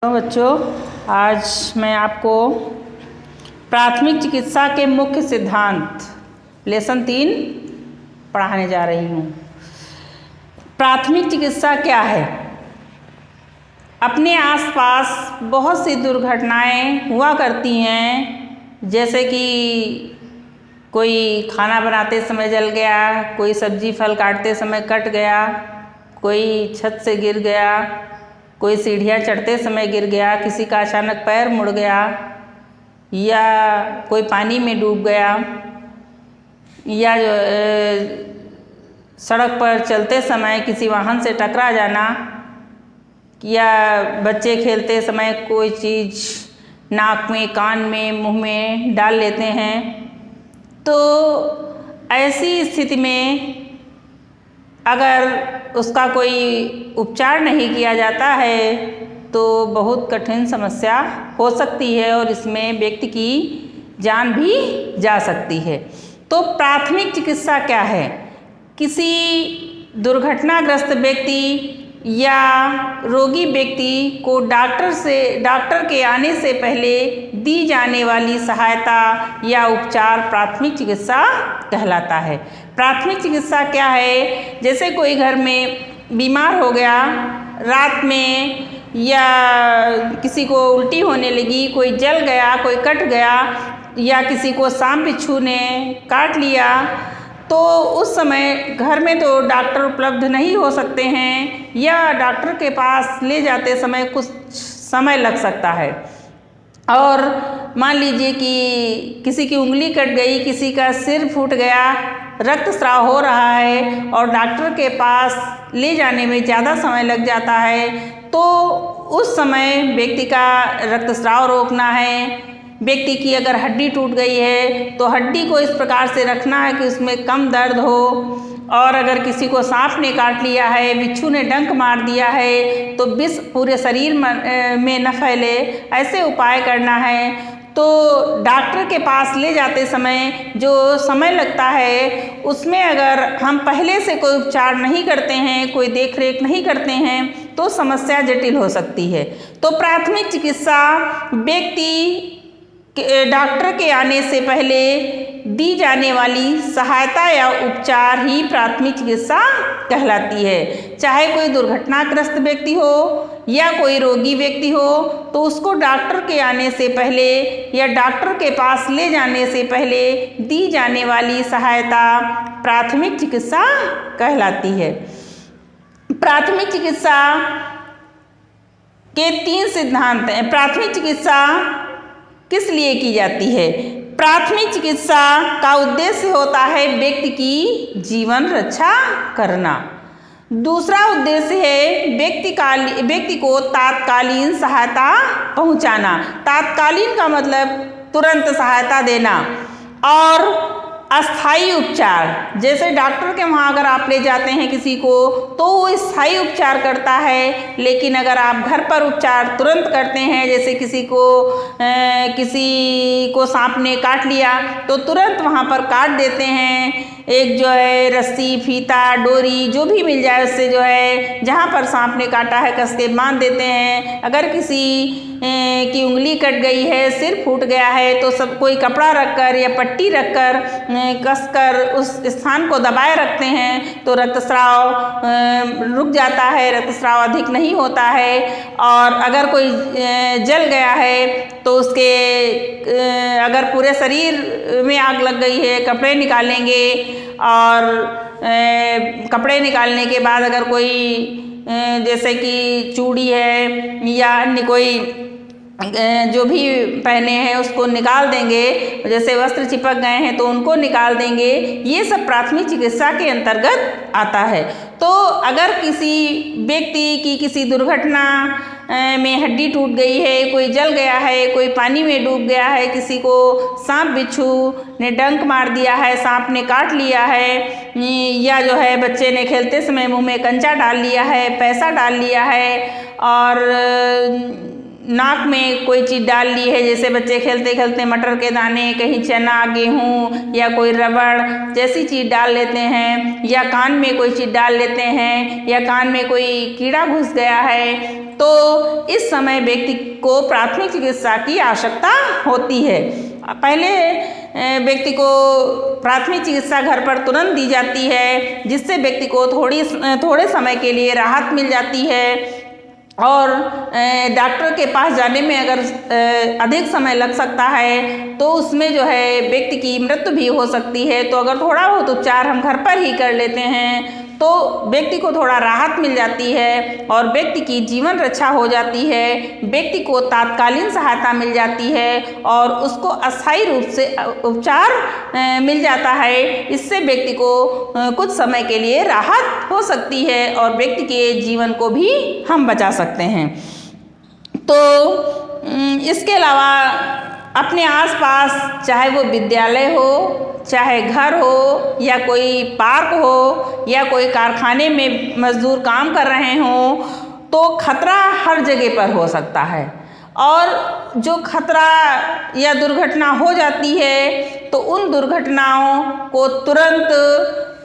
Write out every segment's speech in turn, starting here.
तो बच्चों, आज मैं आपको प्राथमिक चिकित्सा के मुख्य सिद्धांत लेसन 3 पढ़ाने जा रही हूँ। प्राथमिक चिकित्सा क्या है? अपने आसपास बहुत सी दुर्घटनाएं हुआ करती हैं, जैसे कि कोई खाना बनाते समय जल गया, कोई सब्जी फल काटते समय कट गया, कोई छत से गिर गया, कोई सीढ़ियाँ चढ़ते समय गिर गया, किसी का अचानक पैर मुड़ गया, या कोई पानी में डूब गया, या सड़क पर चलते समय किसी वाहन से टकरा जाना, या बच्चे खेलते समय कोई चीज़ नाक में, कान में, मुंह में डाल लेते हैं। तो ऐसी स्थिति में अगर उसका कोई उपचार नहीं किया जाता है तो बहुत कठिन समस्या हो सकती है और इसमें व्यक्ति की जान भी जा सकती है। तो प्राथमिक चिकित्सा क्या है? किसी दुर्घटनाग्रस्त व्यक्ति या रोगी व्यक्ति को डॉक्टर के आने से पहले दी जाने वाली सहायता या उपचार प्राथमिक चिकित्सा कहलाता है। प्राथमिक चिकित्सा क्या है? जैसे कोई घर में बीमार हो गया रात में, या किसी को उल्टी होने लगी, कोई जल गया, कोई कट गया, या किसी को सांप बिच्छू ने काट लिया, तो उस समय घर में तो डॉक्टर उपलब्ध नहीं हो सकते हैं, या डॉक्टर के पास ले जाते समय कुछ समय लग सकता है। और मान लीजिए कि किसी की उंगली कट गई, किसी का सिर फूट गया, रक्तस्राव हो रहा है और डॉक्टर के पास ले जाने में ज़्यादा समय लग जाता है, तो उस समय व्यक्ति का रक्तस्राव रोकना है। व्यक्ति की अगर हड्डी टूट गई है तो हड्डी को इस प्रकार से रखना है कि उसमें कम दर्द हो, और अगर किसी को सांप ने काट लिया है, बिच्छू ने डंक मार दिया है, तो विष पूरे शरीर में न फैले, ऐसे उपाय करना है। तो डॉक्टर के पास ले जाते समय जो समय लगता है उसमें अगर हम पहले से कोई उपचार नहीं करते हैं, कोई देख रेख नहीं करते हैं, तो समस्या जटिल हो सकती है। तो प्राथमिक चिकित्सा व्यक्ति डॉक्टर के आने से पहले दी जाने वाली सहायता या उपचार ही प्राथमिक चिकित्सा कहलाती है। चाहे कोई दुर्घटनाग्रस्त व्यक्ति हो या कोई रोगी व्यक्ति हो, तो उसको डॉक्टर के आने से पहले या डॉक्टर के पास ले जाने से पहले दी जाने वाली सहायता प्राथमिक चिकित्सा कहलाती है। प्राथमिक चिकित्सा के 3 सिद्धांत हैं। प्राथमिक चिकित्सा किस लिए की जाती है? प्राथमिक चिकित्सा का उद्देश्य होता है व्यक्ति की जीवन रक्षा करना। दूसरा उद्देश्य है व्यक्ति को तात्कालीन सहायता पहुंचाना। तात्कालीन का मतलब तुरंत सहायता देना। और अस्थायी उपचार, जैसे डॉक्टर के वहाँ अगर आप ले जाते हैं किसी को तो वो स्थायी उपचार करता है, लेकिन अगर आप घर पर उपचार तुरंत करते हैं, जैसे किसी को सांप ने काट लिया तो तुरंत वहाँ पर काट देते हैं। एक जो है रस्सी, फीता, डोरी जो भी मिल जाए उससे जो है जहाँ पर सांप ने काटा है कस के बांध देते हैं। अगर किसी की उंगली कट गई है, सिर फूट गया है, तो सब कोई कपड़ा रखकर या पट्टी रखकर कसकर उस स्थान को दबाए रखते हैं तो रक्तस्राव रुक जाता है, रक्तस्राव अधिक नहीं होता है। और अगर कोई जल गया है तो उसके अगर पूरे शरीर में आग लग गई है, कपड़े निकालेंगे, और कपड़े निकालने के बाद अगर कोई जैसे कि चूड़ी है या अन्य कोई जो भी पहने हैं उसको निकाल देंगे, जैसे वस्त्र चिपक गए हैं तो उनको निकाल देंगे। ये सब प्राथमिक चिकित्सा के अंतर्गत आता है। तो अगर किसी व्यक्ति की किसी दुर्घटना में हड्डी टूट गई है, कोई जल गया है, कोई पानी में डूब गया है, किसी को सांप बिच्छू ने डंक मार दिया है, सांप ने काट लिया है, या जो है बच्चे ने खेलते समय मुंह में कंचा डाल लिया है, पैसा डाल लिया है, और नाक में कोई चीज़ डाल ली है, जैसे बच्चे खेलते खेलते मटर के दाने, कहीं चना, गेहूँ या कोई रबड़ जैसी चीज़ डाल लेते हैं, या कान में कोई चीज़ डाल लेते हैं, या कान में कोई कीड़ा घुस गया है, तो इस समय व्यक्ति को प्राथमिक चिकित्सा की आवश्यकता होती है। पहले व्यक्ति को प्राथमिक चिकित्सा घर पर तुरंत दी जाती है, जिससे व्यक्ति को थोड़े समय के लिए राहत मिल जाती है। और डॉक्टर के पास जाने में अगर अधिक समय लग सकता है तो उसमें जो है व्यक्ति की मृत्यु भी हो सकती है। तो अगर थोड़ा बहुत उपचार हम घर पर ही कर लेते हैं तो व्यक्ति को थोड़ा राहत मिल जाती है और व्यक्ति की जीवन रक्षा हो जाती है, व्यक्ति को तात्कालीन सहायता मिल जाती है और उसको अस्थायी रूप से उपचार मिल जाता है। इससे व्यक्ति को कुछ समय के लिए राहत हो सकती है और व्यक्ति के जीवन को भी हम बचा सकते हैं। तो इसके अलावा अपने आसपास, चाहे वो विद्यालय हो, चाहे घर हो या कोई पार्क हो या कोई कारखाने में मजदूर काम कर रहे हों, तो खतरा हर जगह पर हो सकता है। और जो खतरा या दुर्घटना हो जाती है तो उन दुर्घटनाओं को तुरंत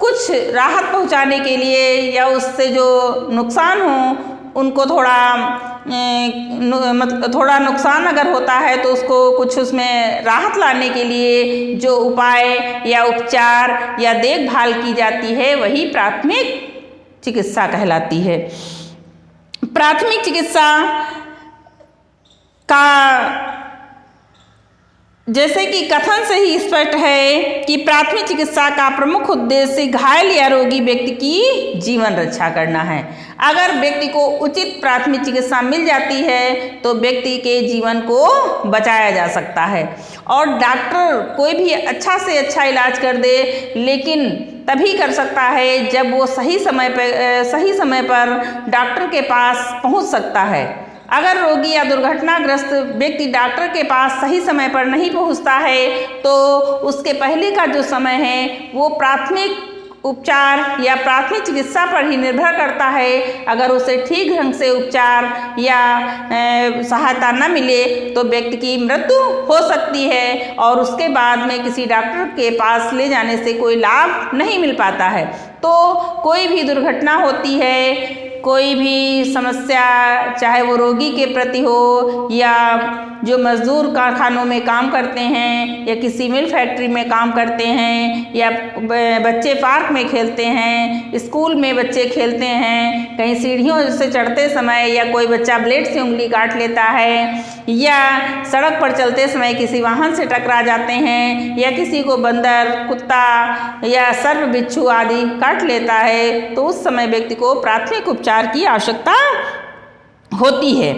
कुछ राहत पहुंचाने के लिए या उससे जो नुकसान हो उनको थोड़ा नुकसान अगर होता है तो उसको कुछ उसमें राहत लाने के लिए जो उपाय या उपचार या देखभाल की जाती है वही प्राथमिक चिकित्सा कहलाती है। प्राथमिक चिकित्सा का जैसे कि कथन से ही स्पष्ट है कि प्राथमिक चिकित्सा का प्रमुख उद्देश्य घायल या रोगी व्यक्ति की जीवन रक्षा करना है। अगर व्यक्ति को उचित प्राथमिक चिकित्सा मिल जाती है तो व्यक्ति के जीवन को बचाया जा सकता है। और डॉक्टर कोई भी अच्छा से अच्छा इलाज कर दे, लेकिन तभी कर सकता है जब वो सही समय पर डॉक्टर के पास पहुंच सकता है। अगर रोगी या दुर्घटनाग्रस्त व्यक्ति डॉक्टर के पास सही समय पर नहीं पहुंचता है तो उसके पहले का जो समय है वो प्राथमिक उपचार या प्राथमिक चिकित्सा पर ही निर्भर करता है। अगर उसे ठीक ढंग से उपचार या सहायता न मिले तो व्यक्ति की मृत्यु हो सकती है और उसके बाद में किसी डॉक्टर के पास ले जाने से कोई लाभ नहीं मिल पाता है। तो कोई भी दुर्घटना होती है, कोई भी समस्या, चाहे वो रोगी के प्रति हो या जो मजदूर कारखानों में काम करते हैं या किसी मिल फैक्ट्री में काम करते हैं या बच्चे पार्क में खेलते हैं, स्कूल में बच्चे खेलते हैं, कहीं सीढ़ियों से चढ़ते समय या कोई बच्चा ब्लेड से उंगली काट लेता है या सड़क पर चलते समय किसी वाहन से टकरा जाते हैं या किसी को बंदर, कुत्ता या सर्प बिच्छू आदि काट लेता है तो उस समय व्यक्ति को प्राथमिक उपचार की आवश्यकता होती है।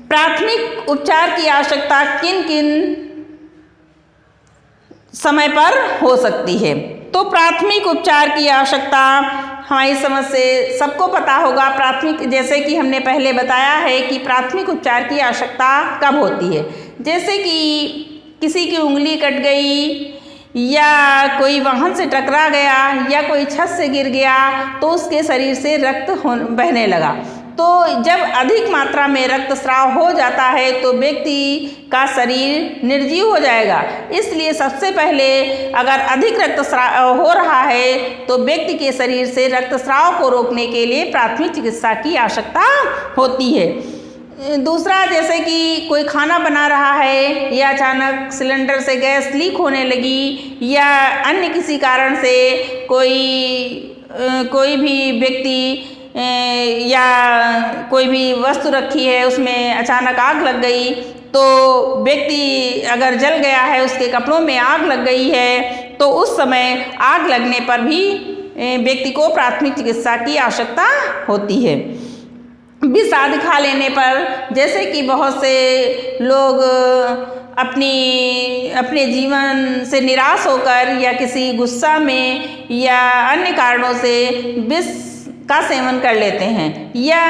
प्राथमिक उपचार की आवश्यकता किन किन समय पर हो सकती है? तो प्राथमिक उपचार की आवश्यकता हमारी समझ से सबको पता होगा। प्राथमिक, जैसे कि हमने पहले बताया है कि प्राथमिक उपचार की आवश्यकता कब होती है। जैसे कि किसी की उंगली कट गई या कोई वाहन से टकरा गया या कोई छत से गिर गया तो उसके शरीर से रक्त बहने लगा। तो जब अधिक मात्रा में रक्तस्राव हो जाता है तो व्यक्ति का शरीर निर्जीव हो जाएगा। इसलिए सबसे पहले अगर अधिक रक्तस्राव हो रहा है तो व्यक्ति के शरीर से रक्तस्राव को रोकने के लिए प्राथमिक चिकित्सा की आवश्यकता होती है। दूसरा, जैसे कि कोई खाना बना रहा है या अचानक सिलेंडर से गैस लीक होने लगी या अन्य किसी कारण से कोई भी व्यक्ति या कोई भी वस्तु रखी है उसमें अचानक आग लग गई तो व्यक्ति अगर जल गया है, उसके कपड़ों में आग लग गई है तो उस समय आग लगने पर भी व्यक्ति को प्राथमिक चिकित्सा की आवश्यकता होती है। विष आदि खा लेने पर, जैसे कि बहुत से लोग अपने जीवन से निराश होकर या किसी गुस्सा में या अन्य कारणों से विष का सेवन कर लेते हैं या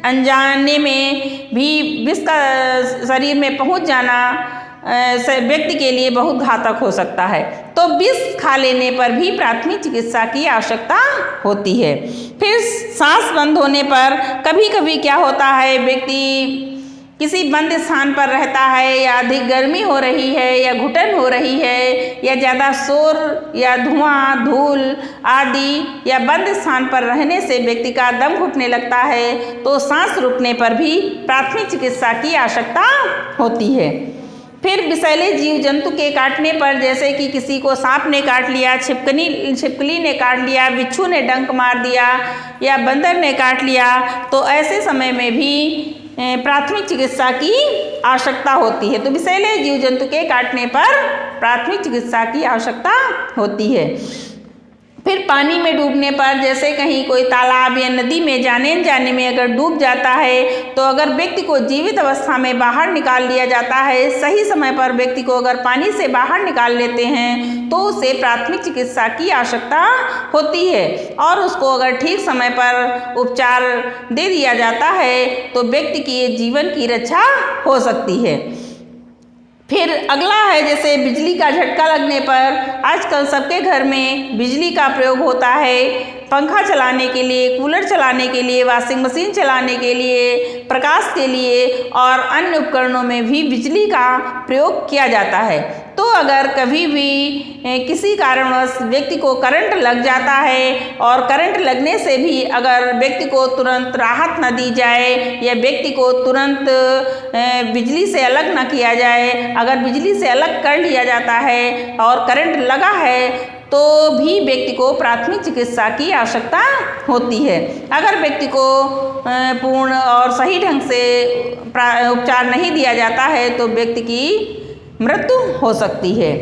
अनजाने में भी विष का शरीर में पहुंच जाना व्यक्ति के लिए बहुत घातक हो सकता है। तो विष खा लेने पर भी प्राथमिक चिकित्सा की आवश्यकता होती है। फिर सांस बंद होने पर कभी कभी क्या होता है, व्यक्ति किसी बंद स्थान पर रहता है या अधिक गर्मी हो रही है या घुटन हो रही है या ज़्यादा शोर या धुआं धूल आदि या बंद स्थान पर रहने से व्यक्ति का दम घुटने लगता है तो सांस रुकने पर भी प्राथमिक चिकित्सा की आवश्यकता होती है। फिर विषैले जीव जंतु के काटने पर, जैसे कि किसी को सांप ने काट लिया, छिपकली ने काट लिया, बिच्छू ने डंक मार दिया या बंदर ने काट लिया, तो ऐसे समय में भी प्राथमिक चिकित्सा की आवश्यकता होती है। तो विषैले जीव जंतु के काटने पर प्राथमिक चिकित्सा की आवश्यकता होती है। फिर पानी में डूबने पर, जैसे कहीं कोई तालाब या नदी में जाने में अगर डूब जाता है तो अगर व्यक्ति को जीवित अवस्था में बाहर निकाल लिया जाता है, सही समय पर व्यक्ति को अगर पानी से बाहर निकाल लेते हैं तो उसे प्राथमिक चिकित्सा की आवश्यकता होती है और उसको अगर ठीक समय पर उपचार दे दिया जाता है तो व्यक्ति की जीवन की रक्षा हो सकती है। फिर अगला है जैसे बिजली का झटका लगने पर, आजकल सबके घर में बिजली का प्रयोग होता है, पंखा चलाने के लिए, कूलर चलाने के लिए, वॉशिंग मशीन चलाने के लिए, प्रकाश के लिए और अन्य उपकरणों में भी बिजली का प्रयोग किया जाता है। तो अगर कभी भी किसी कारणवश व्यक्ति को करंट लग जाता है और करंट लगने से भी अगर व्यक्ति को तुरंत राहत न दी जाए या व्यक्ति को तुरंत बिजली से अलग न किया जाए, अगर बिजली से अलग कर लिया जाता है और करंट लगा है तो भी व्यक्ति को प्राथमिक चिकित्सा की आवश्यकता होती है। अगर व्यक्ति को पूर्ण और सही ढंग से उपचार नहीं दिया जाता है तो व्यक्ति की मृत्यु हो सकती है।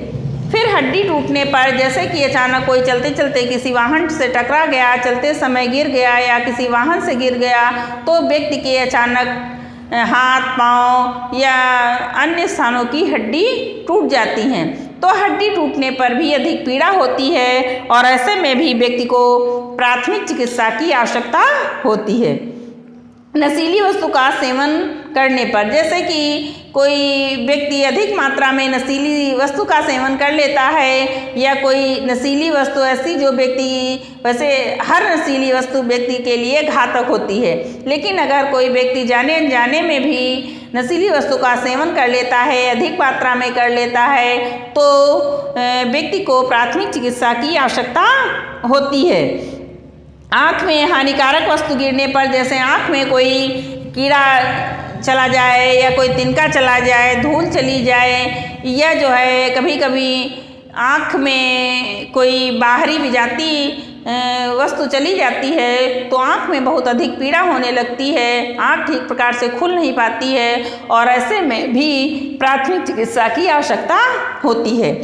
फिर हड्डी टूटने पर, जैसे कि अचानक कोई चलते चलते किसी वाहन से टकरा गया, चलते समय गिर गया या किसी वाहन से गिर गया तो व्यक्ति के अचानक हाथ पांव या अन्य स्थानों की हड्डी टूट जाती हैं। तो हड्डी टूटने पर भी अधिक पीड़ा होती है और ऐसे में भी व्यक्ति को प्राथमिक चिकित्सा की आवश्यकता होती है। नशीली वस्तु का सेवन करने पर, जैसे कि कोई व्यक्ति अधिक मात्रा में नशीली वस्तु का सेवन कर लेता है या कोई नशीली वस्तु ऐसी जो व्यक्ति, वैसे हर नशीली वस्तु व्यक्ति के लिए घातक होती है, लेकिन अगर कोई व्यक्ति जाने अनजाने में भी नशीली वस्तु का सेवन कर लेता है, अधिक मात्रा में कर लेता है तो व्यक्ति को प्राथमिक चिकित्सा की आवश्यकता होती है। आँख में हानिकारक वस्तु गिरने पर, जैसे आँख में कोई कीड़ा चला जाए या कोई तिनका चला जाए, धूल चली जाए या जो है कभी कभी आँख में कोई बाहरी विजाती वस्तु चली जाती है तो आँख में बहुत अधिक पीड़ा होने लगती है, आँख ठीक प्रकार से खुल नहीं पाती है और ऐसे में भी प्राथमिक चिकित्सा की आवश्यकता होती है।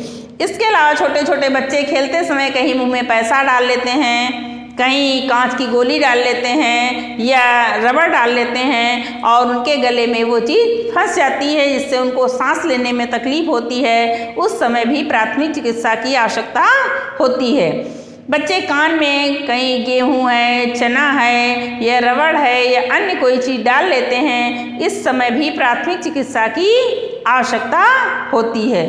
इसके अलावा छोटे छोटे बच्चे खेलते समय कहीं मुंह में पैसा डाल लेते हैं, कहीं कांच की गोली डाल लेते हैं या रबड़ डाल लेते हैं और उनके गले में वो चीज़ फंस जाती है जिससे उनको सांस लेने में तकलीफ होती है, उस समय भी प्राथमिक चिकित्सा की आवश्यकता होती है। बच्चे कान में कहीं गेहूं है, चना है या रबड़ है या अन्य कोई चीज़ डाल लेते हैं, इस समय भी प्राथमिक चिकित्सा की आवश्यकता होती है।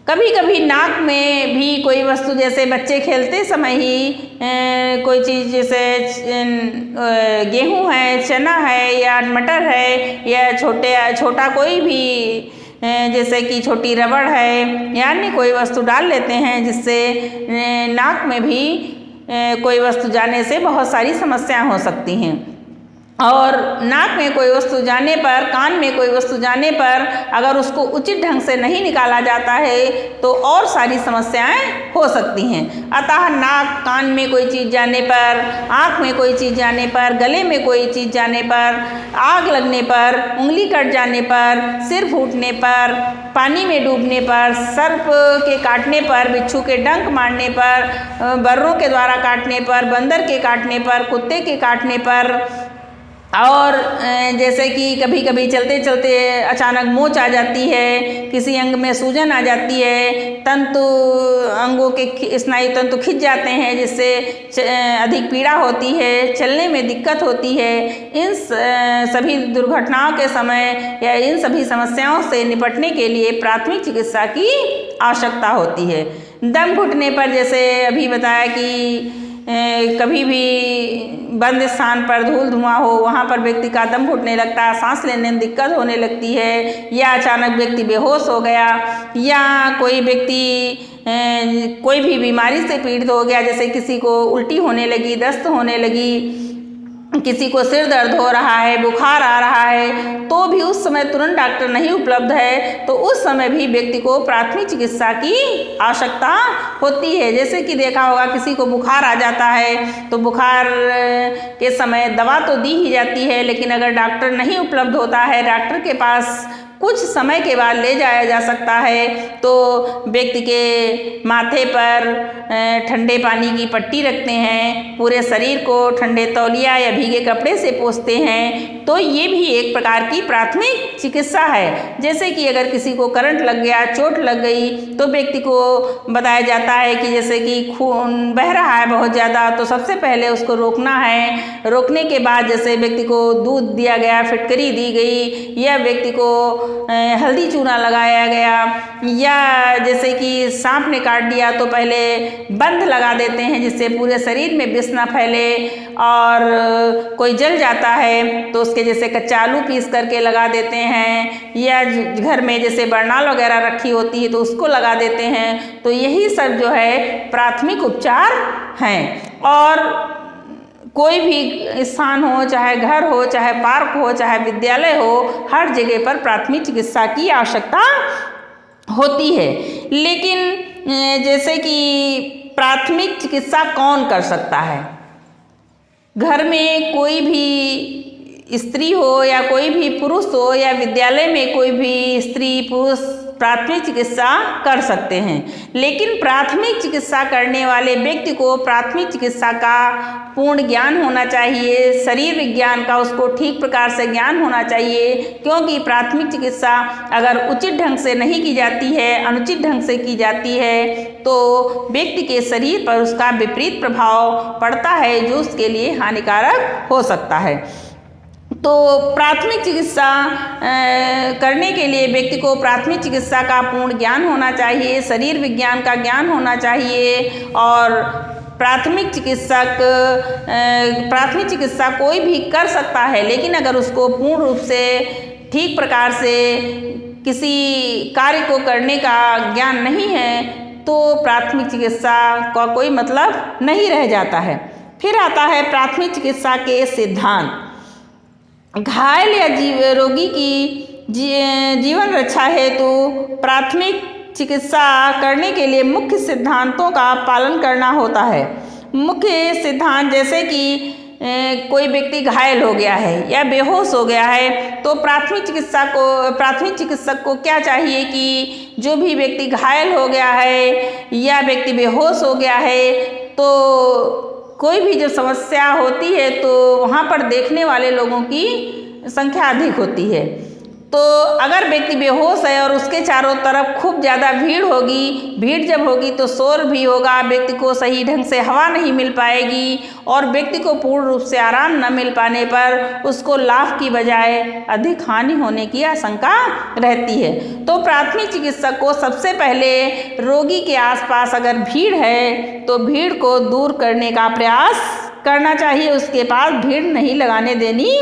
कभी कभी नाक में भी कोई वस्तु, जैसे बच्चे खेलते समय ही कोई चीज़ जैसे गेहूं है, चना है या मटर है या छोटा कोई भी जैसे कि छोटी रबड़ है या अन्य कोई वस्तु डाल लेते हैं जिससे नाक में भी कोई वस्तु जाने से बहुत सारी समस्याएं हो सकती हैं। और नाक में कोई वस्तु जाने पर, कान में कोई वस्तु जाने पर अगर उसको उचित ढंग से नहीं निकाला जाता है तो और सारी समस्याएं हो सकती हैं। अतः नाक, कान में कोई चीज़ जाने पर, आँख में कोई चीज़ जाने पर, गले में कोई चीज़ जाने पर, आग लगने पर, उंगली कट जाने पर, सिर फूटने पर, पानी में डूबने पर, सर्प के काटने पर, बिच्छू के डंक मारने पर, बर्रों के द्वारा काटने पर, बंदर के काटने पर, कुत्ते के काटने पर और जैसे कि कभी कभी चलते चलते अचानक मोच आ जाती है, किसी अंग में सूजन आ जाती है, तंतु अंगों के स्नायु तंतु खिंच जाते हैं जिससे अधिक पीड़ा होती है, चलने में दिक्कत होती है। इन सभी दुर्घटनाओं के समय या इन सभी समस्याओं से निपटने के लिए प्राथमिक चिकित्सा की आवश्यकता होती है। दम घुटने पर, जैसे अभी बताया कि कभी भी बंद स्थान पर धूल धुआं हो वहाँ पर व्यक्ति का दम घुटने लगता है, सांस लेने में दिक्कत होने लगती है, या अचानक व्यक्ति बेहोश हो गया, या कोई व्यक्ति कोई भी बीमारी से पीड़ित हो गया, जैसे किसी को उल्टी होने लगी, दस्त होने लगी, किसी को सिर दर्द हो रहा है, बुखार आ रहा है, तो भी उस समय तुरंत डॉक्टर नहीं उपलब्ध है, तो उस समय भी व्यक्ति को प्राथमिक चिकित्सा की आवश्यकता होती है। जैसे कि देखा होगा किसी को बुखार आ जाता है तो बुखार के समय दवा तो दी ही जाती है, लेकिन अगर डॉक्टर नहीं उपलब्ध होता है, डॉक्टर के पास कुछ समय के बाद ले जाया जा सकता है, तो व्यक्ति के माथे पर ठंडे पानी की पट्टी रखते हैं, पूरे शरीर को ठंडे तौलिया या भीगे कपड़े से पोंछते हैं, तो ये भी एक प्रकार की प्राथमिक चिकित्सा है। जैसे कि अगर किसी को करंट लग गया, चोट लग गई, तो व्यक्ति को बताया जाता है कि जैसे कि खून बह रहा है बहुत ज़्यादा, तो सबसे पहले उसको रोकना है। रोकने के बाद जैसे व्यक्ति को दूध दिया गया, फिटकरी दी गई, या व्यक्ति को हल्दी चूना लगाया गया, या जैसे कि सांप ने काट दिया तो पहले बंध लगा देते हैं जिससे पूरे शरीर में विष न फैले, और कोई जल जाता है तो उसके जैसे कच्चा आलू पीस करके लगा देते हैं, या घर में जैसे बरनाल वगैरह रखी होती है तो उसको लगा देते हैं। तो यही सब जो है प्राथमिक उपचार हैं। और कोई भी स्थान हो, चाहे घर हो, चाहे पार्क हो, चाहे विद्यालय हो, हर जगह पर प्राथमिक चिकित्सा की आवश्यकता होती है। लेकिन जैसे कि प्राथमिक चिकित्सा कौन कर सकता है? घर में कोई भी स्त्री हो या कोई भी पुरुष हो, या विद्यालय में कोई भी स्त्री पुरुष प्राथमिक चिकित्सा कर सकते हैं। लेकिन प्राथमिक चिकित्सा करने वाले व्यक्ति को प्राथमिक चिकित्सा का पूर्ण ज्ञान होना चाहिए, शरीर विज्ञान का उसको ठीक प्रकार से ज्ञान होना चाहिए, क्योंकि प्राथमिक चिकित्सा अगर उचित ढंग से नहीं की जाती है, अनुचित ढंग से की जाती है, तो व्यक्ति के शरीर पर उसका विपरीत प्रभाव पड़ता है, जो उसके लिए हानिकारक हो सकता है। तो प्राथमिक चिकित्सा करने के लिए व्यक्ति को प्राथमिक चिकित्सा का पूर्ण ज्ञान होना चाहिए, शरीर विज्ञान का ज्ञान होना चाहिए, और प्राथमिक चिकित्सा कोई भी कर सकता है, लेकिन अगर उसको पूर्ण रूप से ठीक प्रकार से किसी कार्य को करने का ज्ञान नहीं है, तो प्राथमिक चिकित्सा का कोई मतलब नहीं रह जाता है। फिर आता है प्राथमिक चिकित्सा के सिद्धांत। घायल या रोगी की जीवन रक्षा हेतु प्राथमिक चिकित्सा करने के लिए मुख्य सिद्धांतों का पालन करना होता है। मुख्य सिद्धांत जैसे कि कोई व्यक्ति घायल हो गया है या बेहोश हो गया है, तो प्राथमिक चिकित्सक को क्या चाहिए कि जो भी व्यक्ति घायल हो गया है या व्यक्ति बेहोश हो गया है, तो कोई भी जो समस्या होती है तो वहाँ पर देखने वाले लोगों की संख्या अधिक होती है। तो अगर व्यक्ति बेहोश है और उसके चारों तरफ खूब ज़्यादा भीड़ होगी, भीड़ जब होगी तो शोर भी होगा, व्यक्ति को सही ढंग से हवा नहीं मिल पाएगी, और व्यक्ति को पूर्ण रूप से आराम न मिल पाने पर उसको लाभ की बजाय अधिक हानि होने की आशंका रहती है। तो प्राथमिक चिकित्सक को सबसे पहले रोगी के आसपास अगर भीड़ है तो भीड़ को दूर करने का प्रयास करना चाहिए, उसके पास भीड़ नहीं लगाने देनी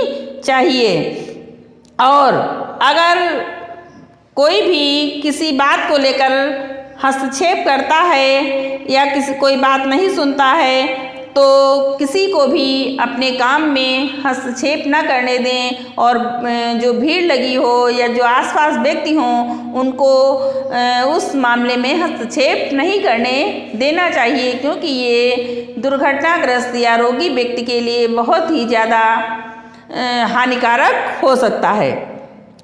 चाहिए। और अगर कोई भी किसी बात को लेकर हस्तक्षेप करता है या कोई बात नहीं सुनता है, तो किसी को भी अपने काम में हस्तक्षेप न करने दें, और जो भीड़ लगी हो या जो आसपास व्यक्ति हों उनको उस मामले में हस्तक्षेप नहीं करने देना चाहिए, क्योंकि ये दुर्घटनाग्रस्त या रोगी व्यक्ति के लिए बहुत ही ज़्यादा हानिकारक हो सकता है।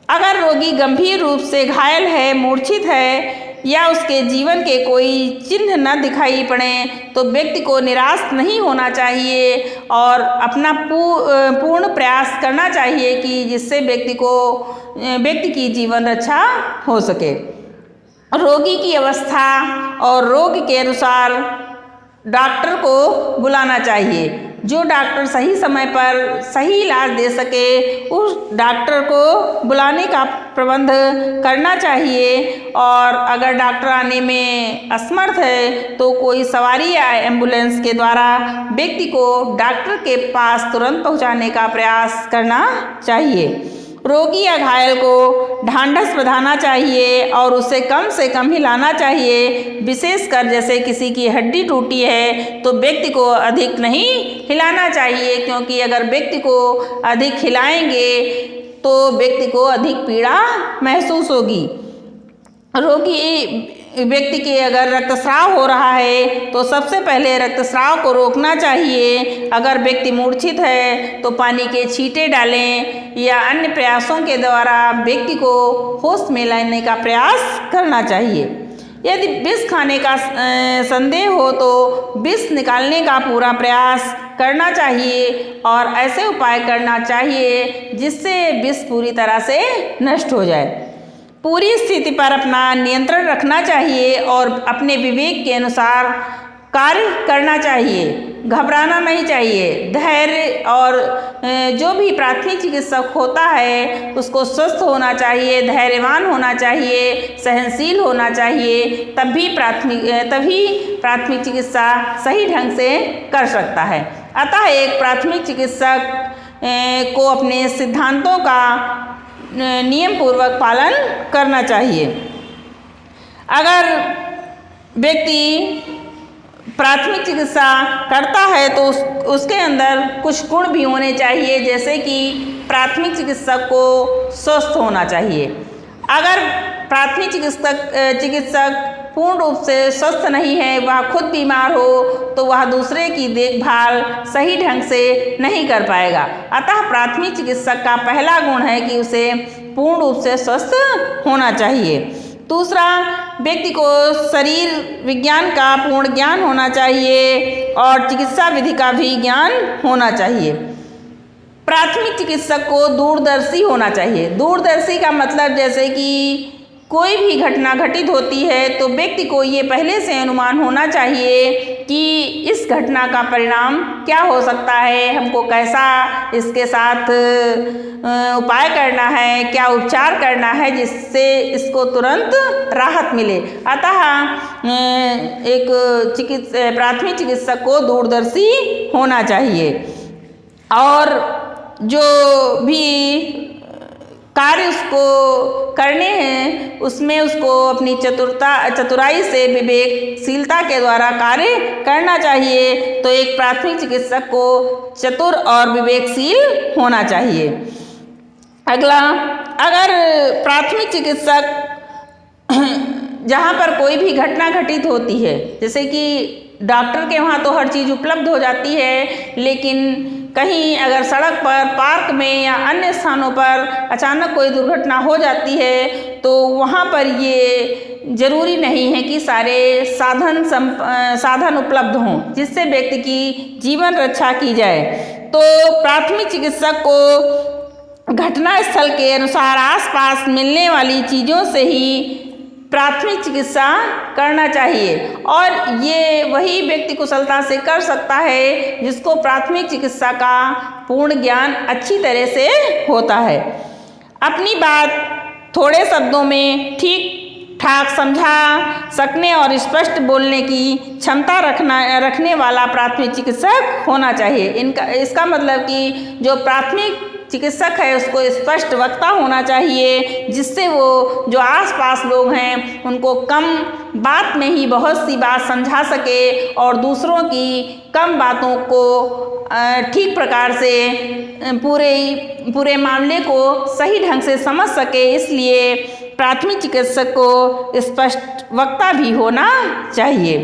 अगर रोगी गंभीर रूप से घायल है, मूर्छित है, या उसके जीवन के कोई चिन्ह न दिखाई पड़े, तो व्यक्ति को निराश नहीं होना चाहिए और अपना पूर्ण प्रयास करना चाहिए कि जिससे व्यक्ति की जीवन रक्षा हो सके। रोगी की अवस्था और रोग के अनुसार डॉक्टर को बुलाना चाहिए। जो डॉक्टर सही समय पर सही इलाज दे सके उस डॉक्टर को बुलाने का प्रबंध करना चाहिए। और अगर डॉक्टर आने में असमर्थ है तो कोई सवारी या एम्बुलेंस के द्वारा व्यक्ति को डॉक्टर के पास तुरंत पहुंचाने का प्रयास करना चाहिए। रोगी या घायल को ढांढस बंधाना चाहिए और उसे कम से कम हिलाना चाहिए। विशेषकर जैसे किसी की हड्डी टूटी है तो व्यक्ति को अधिक नहीं हिलाना चाहिए, क्योंकि अगर व्यक्ति को अधिक हिलाएंगे तो व्यक्ति को अधिक पीड़ा महसूस होगी। रोगी व्यक्ति के अगर रक्तस्राव हो रहा है तो सबसे पहले रक्तस्राव को रोकना चाहिए। अगर व्यक्ति मूर्छित है तो पानी के छींटे डालें या अन्य प्रयासों के द्वारा व्यक्ति को होश में लाने का प्रयास करना चाहिए। यदि विष खाने का संदेह हो तो विष निकालने का पूरा प्रयास करना चाहिए और ऐसे उपाय करना चाहिए जिससे विष पूरी तरह से नष्ट हो जाए। पूरी स्थिति पर अपना नियंत्रण रखना चाहिए और अपने विवेक के अनुसार कार्य करना चाहिए। घबराना नहीं चाहिए। धैर्य और जो भी प्राथमिक चिकित्सक होता है उसको स्वस्थ होना चाहिए, धैर्यवान होना चाहिए, सहनशील होना चाहिए, तभी प्राथमिक चिकित्सा सही ढंग से कर सकता है। अतः एक प्राथमिक चिकित्सक को अपने सिद्धांतों का नियम पूर्वक पालन करना चाहिए। अगर व्यक्ति प्राथमिक चिकित्सा करता है तो उसके अंदर कुछ गुण भी होने चाहिए, जैसे कि प्राथमिक चिकित्सक को स्वस्थ होना चाहिए। अगर प्राथमिक चिकित्सक पूर्ण रूप से स्वस्थ नहीं है, वह खुद बीमार हो तो वह दूसरे की देखभाल सही ढंग से नहीं कर पाएगा। अतः प्राथमिक चिकित्सक का पहला गुण है कि उसे पूर्ण रूप से स्वस्थ होना चाहिए। दूसरा, व्यक्ति को शरीर विज्ञान का पूर्ण ज्ञान होना चाहिए और चिकित्सा विधि का भी ज्ञान होना चाहिए। प्राथमिक चिकित्सक को दूरदर्शी होना चाहिए। दूरदर्शी का मतलब जैसे कि कोई भी घटना घटित होती है तो व्यक्ति को ये पहले से अनुमान होना चाहिए कि इस घटना का परिणाम क्या हो सकता है, हमको कैसा इसके साथ उपाय करना है, क्या उपचार करना है जिससे इसको तुरंत राहत मिले। अतः एक प्राथमिक चिकित्सक को दूरदर्शी होना चाहिए और जो भी कार्य उसको करने हैं उसमें उसको अपनी चतुराई से विवेकशीलता के द्वारा कार्य करना चाहिए। तो एक प्राथमिक चिकित्सक को चतुर और विवेकशील होना चाहिए। अगला, अगर प्राथमिक चिकित्सक जहाँ पर कोई भी घटना घटित होती है, जैसे कि डॉक्टर के वहाँ तो हर चीज़ उपलब्ध हो जाती है, लेकिन कहीं अगर सड़क पर, पार्क में या अन्य स्थानों पर अचानक कोई दुर्घटना हो जाती है तो वहाँ पर ये जरूरी नहीं है कि सारे साधन उपलब्ध हों जिससे व्यक्ति की जीवन रक्षा की जाए। तो प्राथमिक चिकित्सक को घटना स्थल के अनुसार आसपास मिलने वाली चीज़ों से ही प्राथमिक चिकित्सा करना चाहिए और ये वही व्यक्ति कुशलता से कर सकता है जिसको प्राथमिक चिकित्सा का पूर्ण ज्ञान अच्छी तरह से होता है। अपनी बात थोड़े शब्दों में ठीक ठाक समझा सकने और स्पष्ट बोलने की क्षमता रखने वाला प्राथमिक चिकित्सक होना चाहिए। इसका मतलब कि जो प्राथमिक चिकित्सक है उसको स्पष्ट वक्ता होना चाहिए, जिससे वो जो आसपास लोग हैं उनको कम बात में ही बहुत सी बात समझा सके और दूसरों की कम बातों को ठीक प्रकार से पूरे मामले को सही ढंग से समझ सके। इसलिए प्राथमिक चिकित्सक को स्पष्ट वक्ता भी होना चाहिए।